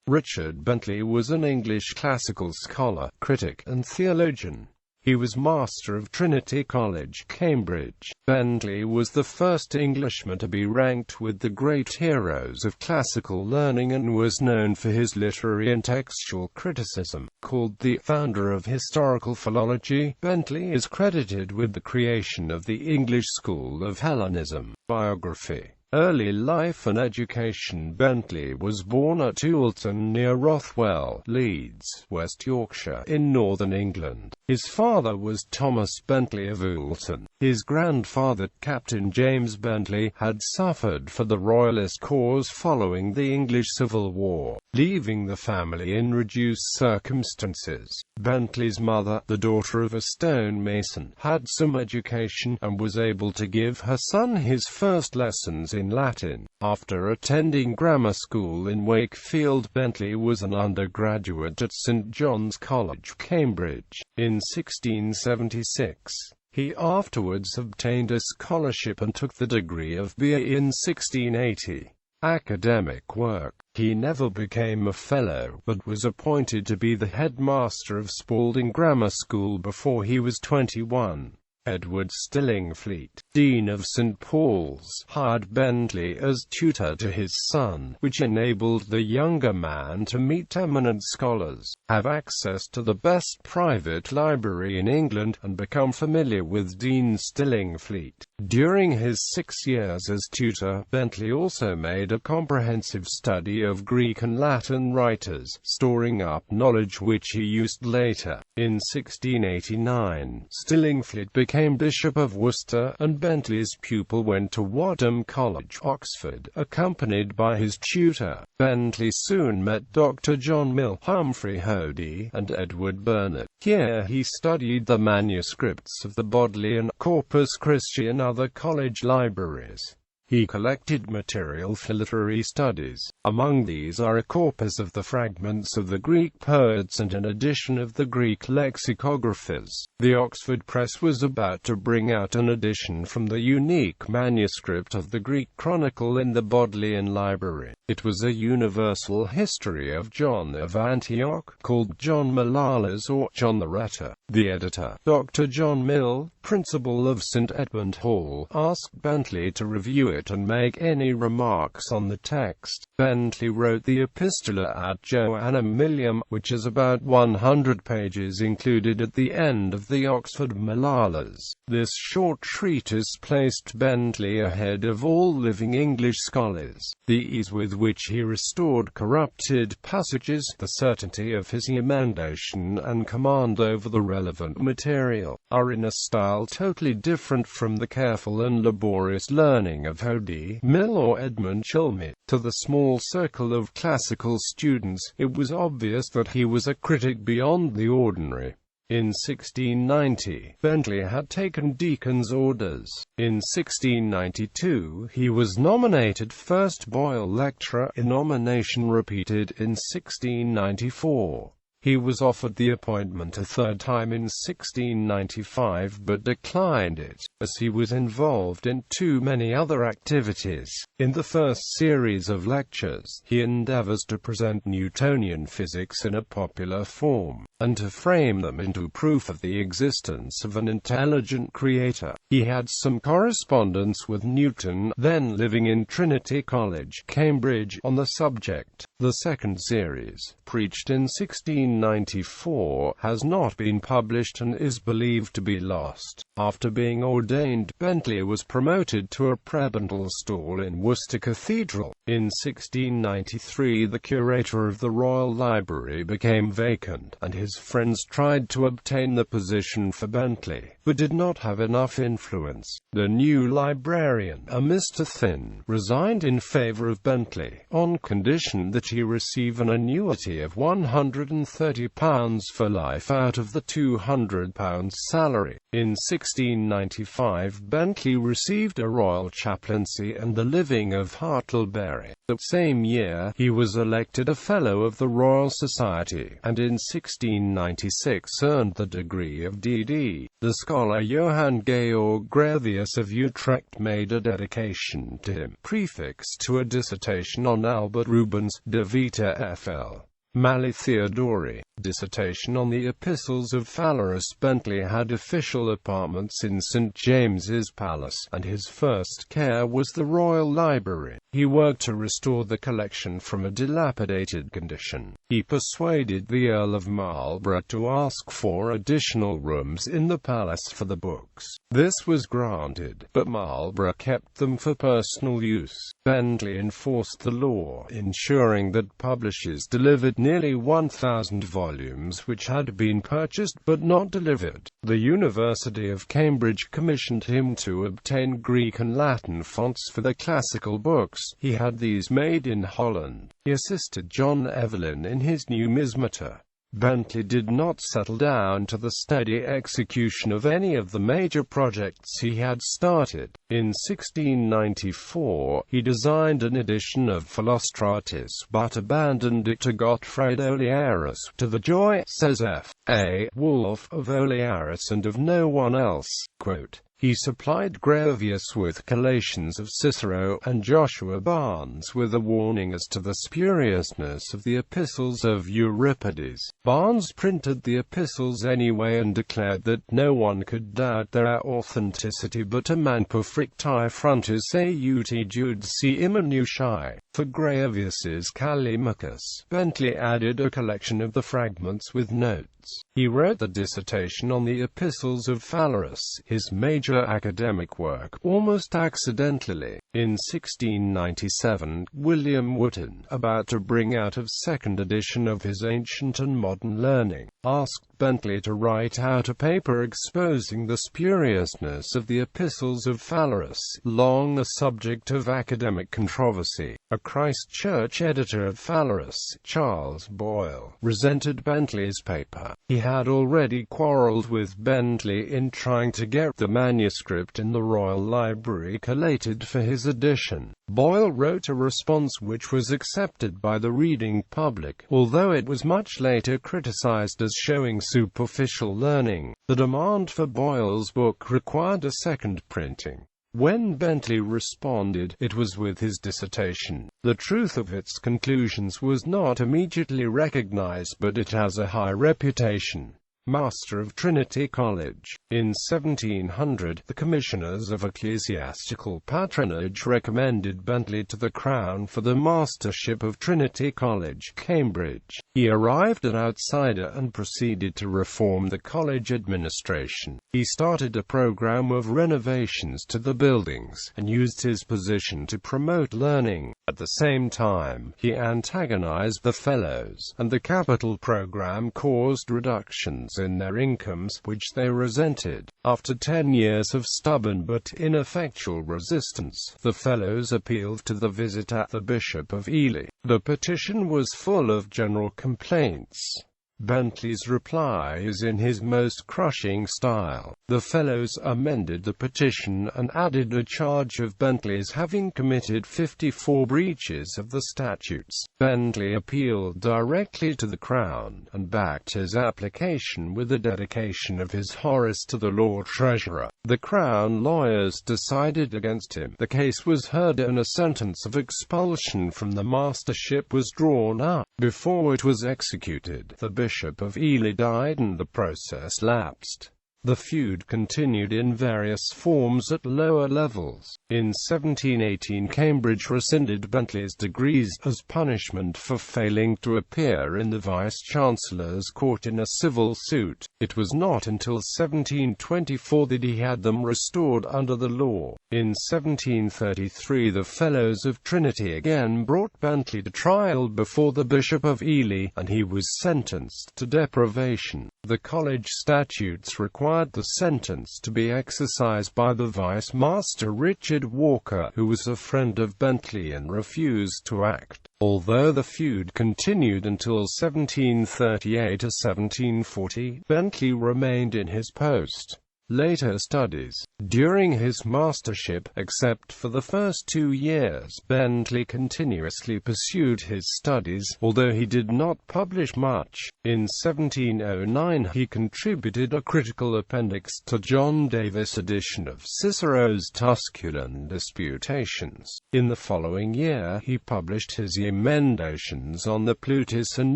Richard.Bentley was an English classical scholar, critic, and theologian. He was Master of Trinity College, Cambridge. Bentley was the first Englishman to be ranked with the great heroes of classical learning and was known for his literary and textual criticism. Called the founder of historical philology, Bentley is credited with the creation of the English school of Hellenism. Biography. Early life and education. Bentley was born at Oulton near Rothwell, Leeds, West Yorkshire, in northern England. His father was Thomas Bentley of Oulton. His grandfather, Captain James Bentley, had suffered for the Royalist cause following the English Civil War, leaving the family in reduced circumstances. Bentley's mother, the daughter of a stonemason, had some education, and was able to give her son his first lessons in Latin. After attending grammar school in Wakefield, Bentley was an undergraduate at St. John's College, Cambridge. In 1676, he afterwards obtained a scholarship and took the degree of B.A. in 1680. Academic work. He never became a fellow, but was appointed to be the headmaster of Spalding Grammar School before he was 21. Edward Stillingfleet, Dean of St. Paul's, hired Bentley as tutor to his son, which enabled the younger man to meet eminent scholars, have access to the best private library in England, and become familiar with Dean Stillingfleet. During his 6 years as tutor, Bentley also made a comprehensive study of Greek and Latin writers, storing up knowledge which he used later. In 1689, Stillingfleet became Bishop of Worcester, and Bentley's pupil went to Wadham College, Oxford, accompanied by his tutor. Bentley soon met Dr. John Mill, Humphrey Hodie, and Edward Burnet. Here he studied the manuscripts of the Bodleian, Corpus Christi and other college libraries. He collected material for literary studies. Among these are a corpus of the fragments of the Greek poets and an edition of the Greek lexicographers. The Oxford Press was about to bring out an edition from the unique manuscript of the Greek Chronicle in the Bodleian Library. It was a universal history of John of Antioch, called John Malalas or John the Rhetor. The editor, Dr. John Mill, principal of St. Edmund Hall, asked Bentley to review it and make any remarks on the text. Bentley wrote the Epistola ad Joannem Millium, which is about 100 pages, included at the end of the Oxford Malalas. This short treatise placed Bentley ahead of all living English scholars. The ease with which he restored corrupted passages, the certainty of his emendation, and command over the relevant material, are in a style totally different from the careful and laborious learning of Hodie, Mill or Edmund Chilmot. To the small circle of classical students, it was obvious that he was a critic beyond the ordinary. In 1690, Bentley had taken deacon's orders. In 1692, he was nominated first Boyle Lecturer, a nomination repeated in 1694. He was offered the appointment a third time in 1695 but declined it, as he was involved in too many other activities. In the first series of lectures, he endeavors to present Newtonian physics in a popular form, and to frame them into proof of the existence of an intelligent creator. He had some correspondence with Newton, then living in Trinity College, Cambridge, on the subject. The second series, preached in 1694, has not been published and is believed to be lost. After being ordained, Bentley was promoted to a prebendal stall in Worcester Cathedral. In 1693 the curator of the Royal Library became vacant, and his friends tried to obtain the position for Bentley, but did not have enough influence. The new librarian, a Mr. Thynne, resigned in favour of Bentley, on condition that he receive an annuity of £130 for life out of the £200 salary. In 1695 Bentley received a royal chaplaincy and the living of Hartlebury. The same year, he was elected a Fellow of the Royal Society, and in 1696 1696 earned the degree of D.D. The scholar Johann Georg Graevius of Utrecht made a dedication to him, prefixed to a dissertation on Albert Rubens, De Vita Fl. Mali Theodori. Dissertation on the Epistles of Phalaris. Bentley had official apartments in St. James's Palace, and his first care was the Royal Library. He worked to restore the collection from a dilapidated condition. He persuaded the Earl of Marlborough to ask for additional rooms in the palace for the books. This was granted, but Marlborough kept them for personal use. Bentley enforced the law, ensuring that publishers delivered nearly 1,000 volumes which had been purchased but not delivered. The University of Cambridge commissioned him to obtain Greek and Latin fonts for the classical books. He had these made in Holland. He assisted John Evelyn in his numismata. Bentley did not settle down to the steady execution of any of the major projects he had started. In 1694, he designed an edition of Philostratus, but abandoned it to Gottfried Olearius, to the joy, says F. A. Wolf, of Olearius and of no one else. Quote, he supplied Graevius with collations of Cicero, and Joshua Barnes with a warning as to the spuriousness of the epistles of Euripides. Barnes printed the epistles anyway and declared that no one could doubt their authenticity but a man perfecti frontis aut judici immanutii. For Graevius's Callimachus, Bentley added a collection of the fragments with notes. He wrote the dissertation on the Epistles of Phalaris, his major academic work, almost accidentally. In 1697, William Wotton, about to bring out a second edition of his Ancient and Modern Learning, asked Bentley to write out a paper exposing the spuriousness of the Epistles of Phalaris, long a subject of academic controversy. A Christ Church editor of Phalaris, Charles Boyle, resented Bentley's paper. He had already quarrelled with Bentley in trying to get the manuscript in the Royal Library collated for his edition. Boyle wrote a response which was accepted by the reading public, although it was much later criticised as showing superficial learning. The demand for Boyle's book required a second printing. When Bentley responded, it was with his dissertation. The truth of its conclusions was not immediately recognized, but it has a high reputation. Master of Trinity College. In 1700, the Commissioners of Ecclesiastical Patronage recommended Bentley to the Crown for the Mastership of Trinity College, Cambridge. He arrived an outsider and proceeded to reform the college administration. He started a program of renovations to the buildings, and used his position to promote learning. At the same time, he antagonized the Fellows, and the capital program caused reductions in their incomes, which they resented. After 10 years of stubborn but ineffectual resistance, the Fellows appealed to the Visitor, the Bishop of Ely. The petition was full of general complaints. Bentley's reply is in his most crushing style. The Fellows amended the petition and added a charge of Bentley's having committed 54 breaches of the statutes. Bentley appealed directly to the Crown, and backed his application with a dedication of his Horace to the Lord Treasurer. The Crown lawyers decided against him. The case was heard and a sentence of expulsion from the mastership was drawn up. Before it was executed, the Bishop of Ely died and the process lapsed. The feud continued in various forms at lower levels. In 1718, Cambridge rescinded Bentley's degrees as punishment for failing to appear in the Vice-Chancellor's court in a civil suit. It was not until 1724 that he had them restored under the law. In 1733, the Fellows of Trinity again brought Bentley to trial before the Bishop of Ely, and he was sentenced to deprivation. The college statutes required the sentence to be exercised by the Vice-Master Richard Walker, who was a friend of Bentley and refused to act. Although the feud continued until 1738 or 1740, Bentley remained in his post. later studies. During his mastership, except for the first 2 years, Bentley continuously pursued his studies, although he did not publish much. In 1709 he contributed a critical appendix to John Davis' edition of Cicero's Tusculan Disputations. In the following year he published his emendations on the Plutus and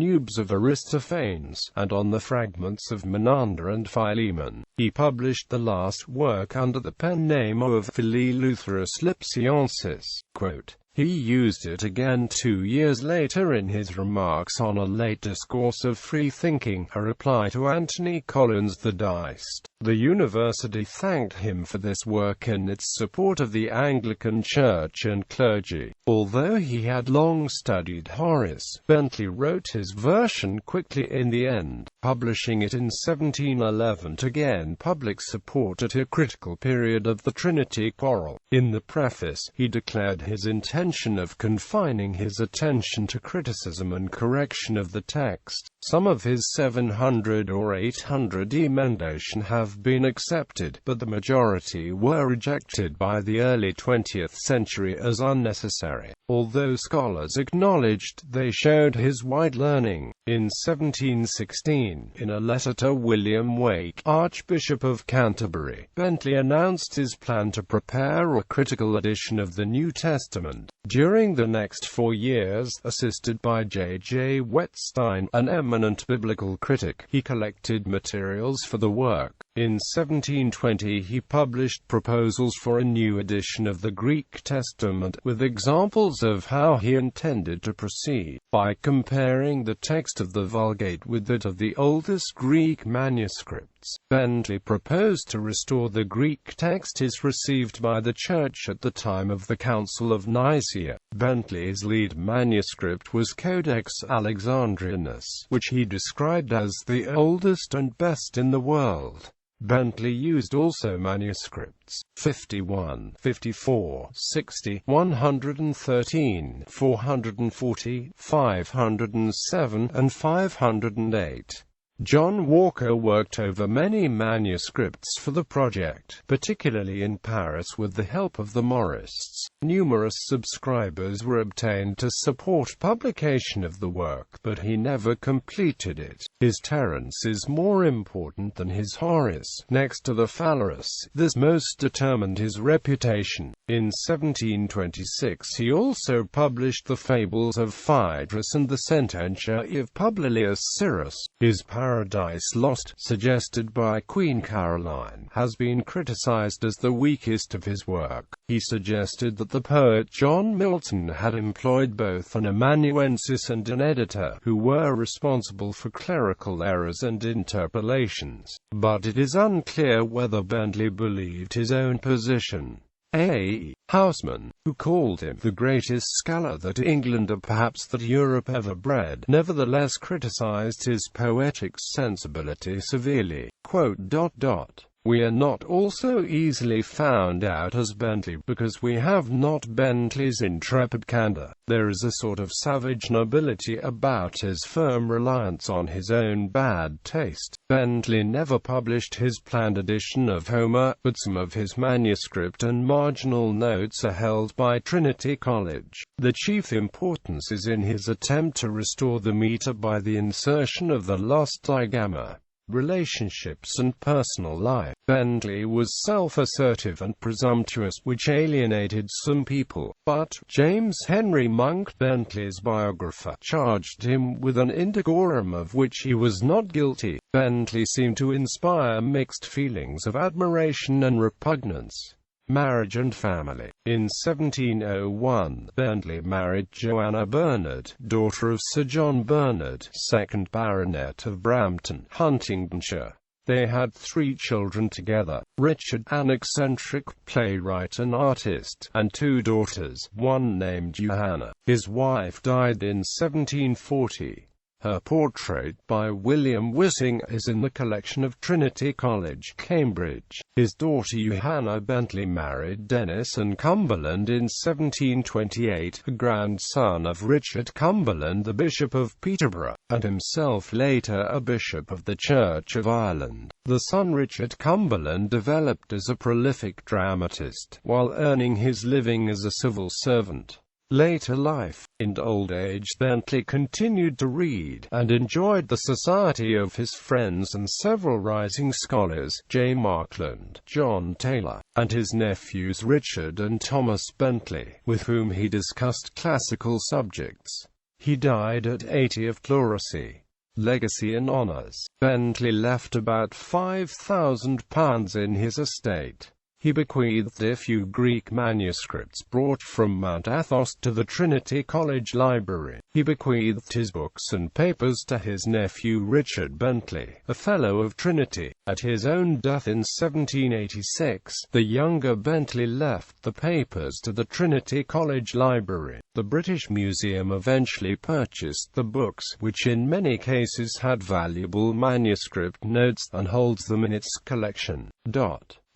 Nubes of Aristophanes, and on the fragments of Menander and Philemon. He published the last work under the pen name of Phileleutherus Lipsiensis. He used it again 2 years later in his remarks on a late discourse of free thinking, a reply to Anthony Collins the Deist. The university thanked him for this work in its support of the Anglican Church and clergy. Although he had long studied Horace, Bentley wrote his version quickly in the end, publishing it in 1711 to gain public support at a critical period of the Trinity quarrel. In the preface, he declared his intention of confining his attention to criticism and correction of the text. Some of his 700 or 800 emendations have been accepted, but the majority were rejected by the early 20th century as unnecessary. Although scholars acknowledged they showed his wide learning. In 1716, in a letter to William Wake, Archbishop of Canterbury, Bentley announced his plan to prepare a critical edition of the New Testament. During the next 4 years, assisted by J.J. Wettstein, an eminent biblical critic, he collected materials for the work. In 1720 he published proposals for a new edition of the Greek Testament, with examples of how he intended to proceed. By comparing the text of the Vulgate with that of the oldest Greek manuscripts, Bentley proposed to restore the Greek text as received by the Church at the time of the Council of Nicaea. Bentley's lead manuscript was Codex Alexandrinus, which he described as the oldest and best in the world. Bentley used also manuscripts 51, 54, 60, 113, 440, 507, and 508. John Walker worked over many manuscripts for the project, particularly in Paris with the help of the Maurists. Numerous subscribers were obtained to support publication of the work, but he never completed it. His Terence is more important than his Horace. Next to the Phalaris, this most determined his reputation. In 1726 he also published the Fables of Phaedrus and the Sententia of Publilius Syrus. His Paradise Lost, suggested by Queen Caroline, has been criticized as the weakest of his work. He suggested that the poet John Milton had employed both an amanuensis and an editor, who were responsible for clerical errors and interpolations. But it is unclear whether Bentley believed his own position. A. Houseman, who called him the greatest scholar that England or perhaps that Europe ever bred, nevertheless criticized his poetic sensibility severely. We are not also easily found out as Bentley, because we have not Bentley's intrepid candor. There is a sort of savage nobility about his firm reliance on his own bad taste. Bentley never published his planned edition of Homer, but some of his manuscript and marginal notes are held by Trinity College. The chief importance is in his attempt to restore the meter by the insertion of the lost digamma. Relationships and personal life. Bentley was self-assertive and presumptuous, which alienated some people, but James Henry Monk, Bentley's biographer, charged him with an indecorum of which he was not guilty. Bentley seemed to inspire mixed feelings of admiration and repugnance. Marriage and family. In 1701, Bentley married Joanna Bernard, daughter of Sir John Bernard, 2nd Baronet of Brampton, Huntingdonshire. They had 3 children together: Richard, an eccentric playwright and artist, and 2 daughters, one named Johanna. His wife died in 1740. Her portrait by William Wissing is in the collection of Trinity College, Cambridge. His daughter Johanna Bentley married Dennis and Cumberland in 1728, a grandson of Richard Cumberland, the Bishop of Peterborough, and himself later a bishop of the Church of Ireland. The son Richard Cumberland developed as a prolific dramatist, while earning his living as a civil servant. Later life. In old age, Bentley continued to read, and enjoyed the society of his friends and several rising scholars, J. Malkin, John Taylor, and his nephews Richard and Thomas Bentley, with whom he discussed classical subjects. He died at 80 of pleurisy. Legacy and honours. Bentley left about £5,000 in his estate. He bequeathed a few Greek manuscripts brought from Mount Athos to the Trinity College Library. He bequeathed his books and papers to his nephew Richard Bentley, a Fellow of Trinity. At his own death in 1786, the younger Bentley left the papers to the Trinity College Library. The British Museum eventually purchased the books, which in many cases had valuable manuscript notes, and holds them in its collection.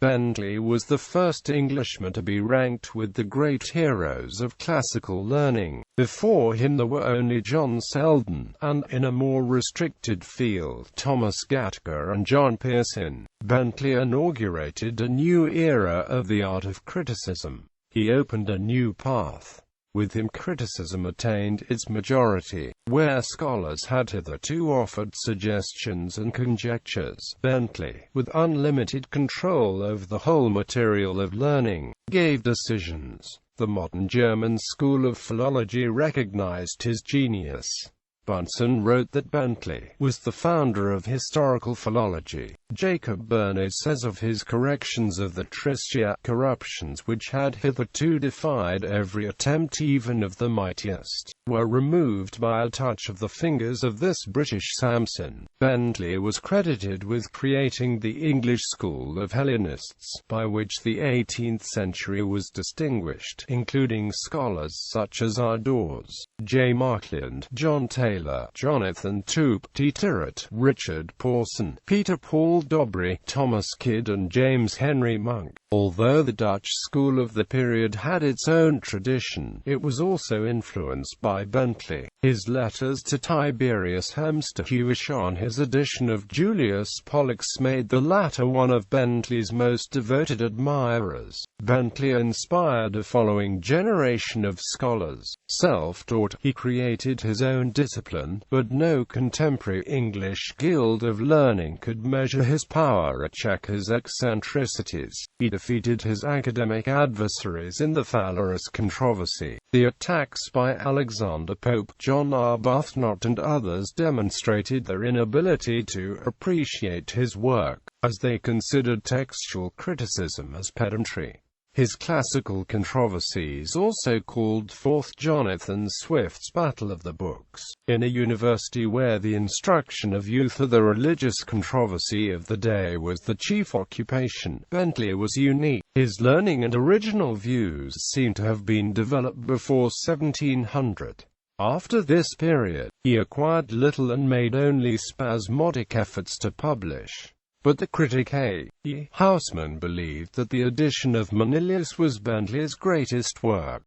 Bentley was the first Englishman to be ranked with the great heroes of classical learning. Before him there were only John Selden, and, in a more restricted field, Thomas Gatka and John Pearson. Bentley inaugurated a new era of the art of criticism. He opened a new path. With him criticism attained its majority. Where scholars had hitherto offered suggestions and conjectures, Bentley, with unlimited control over the whole material of learning, gave decisions. The modern German school of philology recognized his genius. Bunsen wrote that Bentley was the founder of historical philology. Jacob Bernard says of his corrections of the Tristia, corruptions which had hitherto defied every attempt even of the mightiest, were removed by a touch of the fingers of this British Samson. Bentley was credited with creating the English school of Hellenists, by which the 18th century was distinguished, including scholars such as R. Dawes, J. Markland, John Taylor, Jonathan Toup, T. Tyrwhitt, Richard Pawson, Peter Paul Dobry, Thomas Kidd and James Henry Monk. Although the Dutch school of the period had its own tradition, it was also influenced by Bentley. His letters to Tiberius Hemsterhuis on his edition of Julius Pollux made the latter one of Bentley's most devoted admirers. Bentley inspired a following generation of scholars. Self-taught, he created his own discipline, but no contemporary English guild of learning could measure his power or check his eccentricities. He defeated his academic adversaries in the Phalaris controversy. The attacks by Alexander Pope, John Arbuthnot and others demonstrated their inability to appreciate his work, as they considered textual criticism as pedantry. His classical controversies also called forth Jonathan Swift's Battle of the Books. In a university where the instruction of youth or the religious controversy of the day was the chief occupation, Bentley was unique. His learning and original views seem to have been developed before 1700. After this period, he acquired little and made only spasmodic efforts to publish. But the critic A.E. Houseman believed that the edition of Manilius was Bentley's greatest work.